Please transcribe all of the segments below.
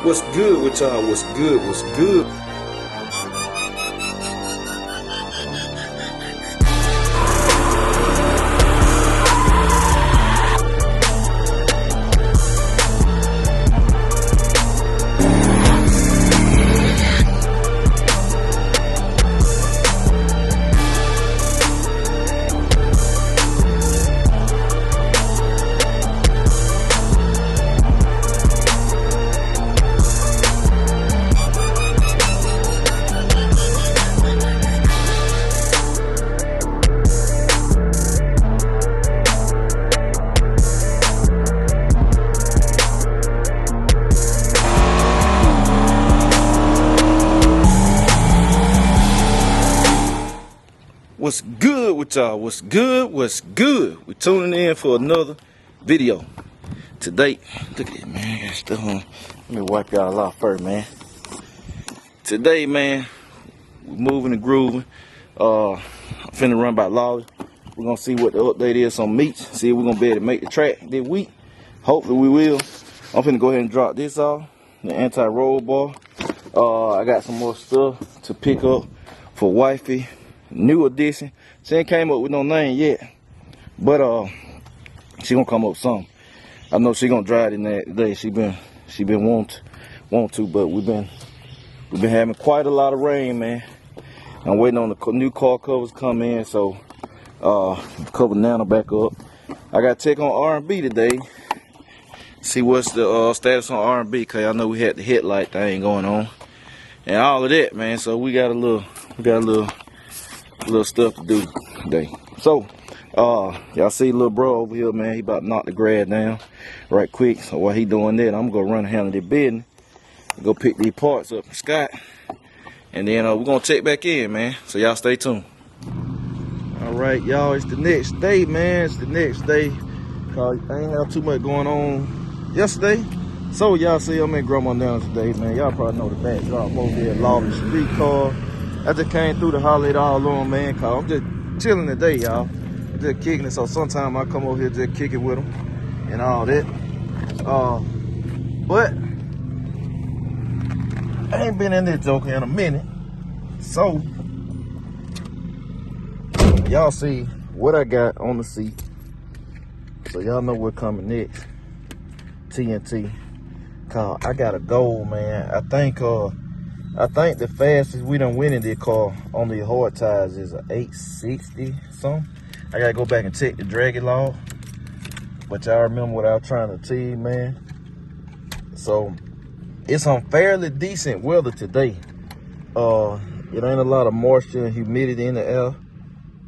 What's good with y'all? What's good? What's good? What's good with y'all? What's good? What's good? We're tuning in for another video. Today, look at it, man. I got stuff on. Let me wipe y'all off first, man. Today, man, we're moving and grooving. I'm finna run by Lolly. We're gonna see what the update is on meats. See if we're gonna be able to make the track this week. Hopefully we will. I'm finna go ahead and drop this off, the anti-roll bar. I got some more stuff to pick up for Wifey. New edition. She ain't came up with no name yet, but she gonna come up with something. I know she gonna drive it in that today. She been want to, but we've been having quite a lot of rain, man. I'm waiting on the new car covers come in, so cover Nana back up. I got to check on R&B today. See what's the status on R&B, cause I know we had the headlight thing going on and all of that, man. So we got a little stuff to do today. So y'all see little bro over here, man. He about to knock the grass down right quick. So while he doing that, I'm gonna run and handle the business, go pick these parts up from Scott, and then we're gonna check back in, man. So y'all stay tuned. All right, y'all, it's the next day, man. It's the next day, cause I ain't have too much going on yesterday. So y'all see I'm in Grandma down today, man. Y'all probably know the backdrop over there, Lawless Street car. I just came through to holler it all on, man, cause I'm just chilling today, y'all. Just kicking it, so sometimes I come over here just kick it with them and all that. But I ain't been in this joker in a minute. So y'all see what I got on the seat. So y'all know what's coming next. TNT. Cause I got a goal, man. I think the fastest we done went in this car on the hard tires is a 860 something. I gotta go back and check the draggy log, but y'all remember what I was trying to tell you, man. So it's on fairly decent weather today. It ain't a lot of moisture and humidity in the air,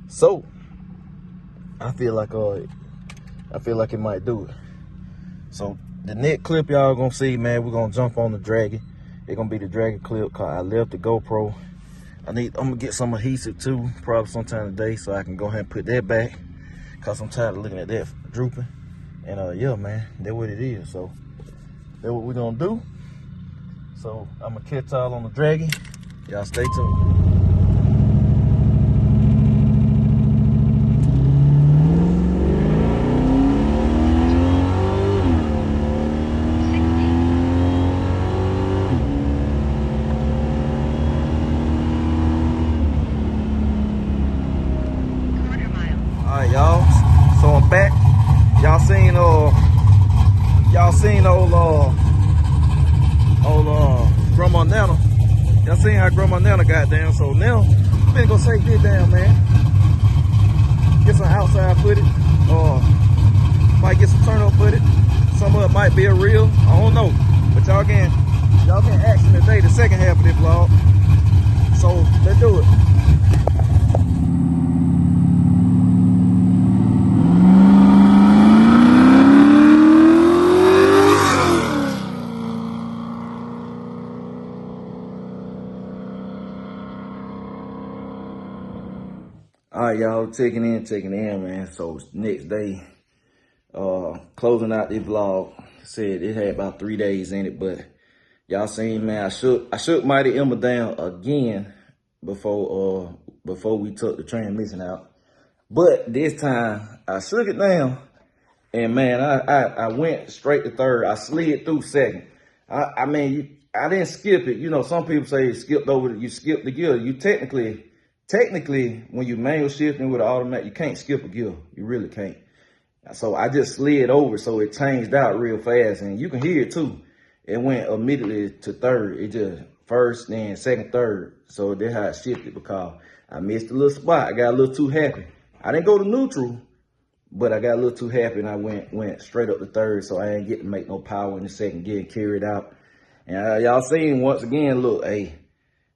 so I feel like it might do it. So the next clip y'all gonna see, man, we're gonna jump on the draggy. It's gonna be the draggy clip, cause I left the GoPro. I'm gonna get some adhesive too, probably sometime today, so I can go ahead and put that back, cause I'm tired of looking at that drooping. And yeah, man, that's what it is. So that's what we're gonna do. So I'm gonna catch y'all on the draggy. Y'all stay tuned. Alright, y'all, so I'm back. Y'all seen old Grandma Nana. Y'all seen how Grandma Nana got down. So now I'm gonna go take this down, man. Get some outside footage, might get some turn up footage. Some of it might be a reel, I don't know, but y'all can action today, the second half of this vlog. So let's do it. Alright, y'all, taking in, man. So next day, closing out this vlog. Said it had about 3 days in it, but y'all seen, man, I shook Mighty Emma down again before we took the transmission out. But this time I shook it down, and man, I went straight to third. I slid through second. I mean, I didn't skip it. You know, some people say you skipped you skipped the gear. You technically, when you manual shifting with an automatic, you can't skip a gear. You really can't. So I just slid over, so it changed out real fast, and you can hear it too. It went immediately to third. It just first, then second, third. So that's how it shifted, because I missed a little spot. I got a little too happy. I didn't go to neutral, but I got a little too happy, and I went straight up to third. So I didn't get to make no power in the second gear, carried out. And y'all seen once again, look, hey,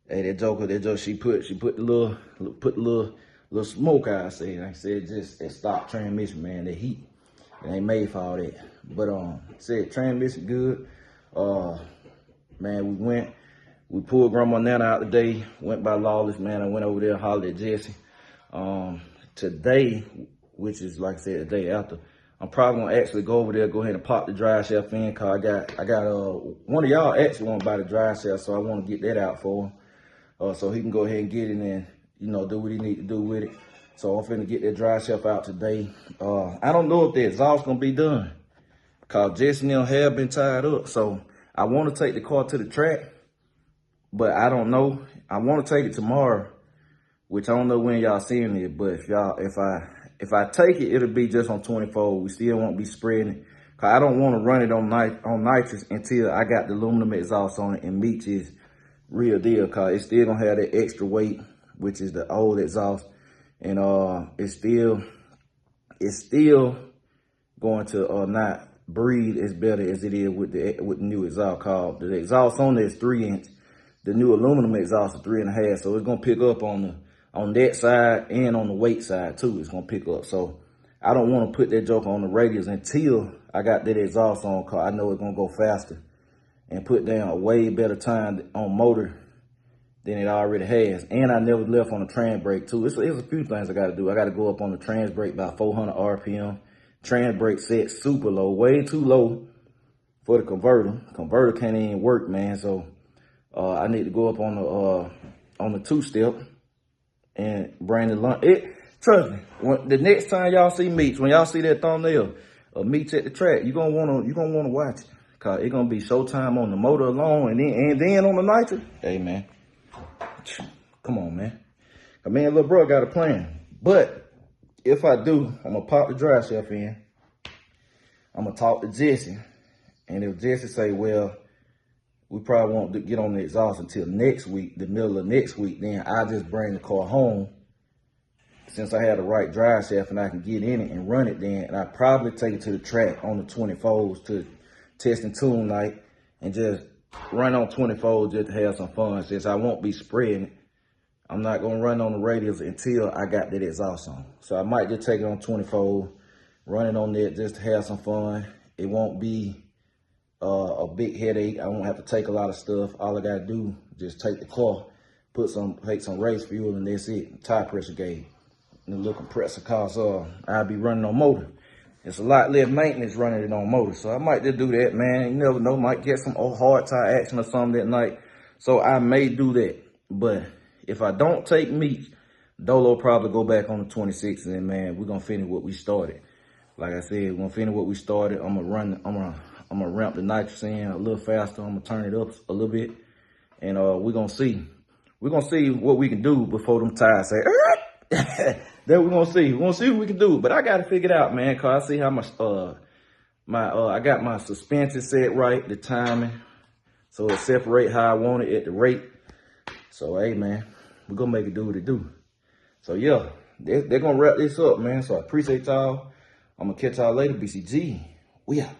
that joker, she put the little smoke out. I said just that stock transmission, man, that heat. It ain't made for all that. But said transmission good. Man, we pulled Grandma Nana out today, went by Lawless, man. I went over there, hollered at Jesse. Today, which is like I said, the day after, I'm probably gonna actually go over there, go ahead and pop the drive shaft in, cause I got one of y'all actually want to buy the drive shaft, so I want to get that out for him, so he can go ahead and get it and, you know, do what he need to do with it. So I'm finna get that drive shaft out today. I don't know if the exhaust gonna be done, cause Jesse and them have been tied up. So I want to take the car to the track, but I don't know. I want to take it tomorrow, which I don't know when y'all seeing it, but if I take it, it'll be just on 24. We still won't be spreading it, cause I don't want to run it on nitrous until I got the aluminum exhaust on it and Meach is real deal, cause it's still gonna have that extra weight, which is the old exhaust, and it's still going to not breathe as better as it is with the new exhaust. Called the exhaust on there is 3-inch. The new aluminum exhaust is 3.5, so it's gonna pick up on that side and on the weight side too. It's gonna pick up. So I don't want to put that joker on the radius until I got that exhaust on, cause I know it's gonna go faster and put down a way better time on motor than it already has. And I never left on the trans brake too. It's a few things I gotta do. I gotta go up on the trans brake by 400 RPM. Trans brake set super low, way too low for the converter. Converter can't even work, man. So I need to go up on the 2-step and bring the lunch. Trust me, the next time y'all see Meach, when y'all see that thumbnail of Meach at the track, you're gonna wanna watch it, cause it's gonna be showtime on the motor alone, and then on the nitro. Hey man, come on, man. I mean, little bro got a plan. But if I do, I'm gonna pop the drive shaft in. I'm gonna talk to Jesse, and if Jesse say, well, we probably won't get on the exhaust until next week, the middle of next week, then I'll just bring the car home. Since I have the right drive shaft and I can get in it and run it then, and I probably take it to the track on the 24s to test and tune night and just run on 24s just to have some fun. Since I won't be spreading it, I'm not gonna run on the radius until I got that exhaust on. So I might just take it on 24, run it on there just to have some fun. It won't be a big headache. I won't have to take a lot of stuff. All I gotta do is just take the car, take some race fuel, and that's it. Tire pressure gauge. And the little compressor, cause I'll be running on motor. It's a lot less maintenance running it on motor. So I might just do that, man. You never know, might get some hard tire action or something that night. So I may do that. But if I don't take Meach, Dolo probably go back on the 26, and then, man, we're gonna finish what we started. Like I said, we're gonna finish what we started. I'm gonna ramp the nitrous in a little faster. I'm gonna turn it up a little bit, and we're gonna see. We're gonna see what we can do before them tires say. Then we're gonna see. We're gonna see what we can do. But I gotta figure it out, man, cause I see how much I got my suspension set right, the timing, so it separate how I want it at the rate. So hey, man, we're gonna make it do what it do. So yeah, they're gonna wrap this up, man. So I appreciate y'all. I'm gonna catch y'all later. BCG, we out.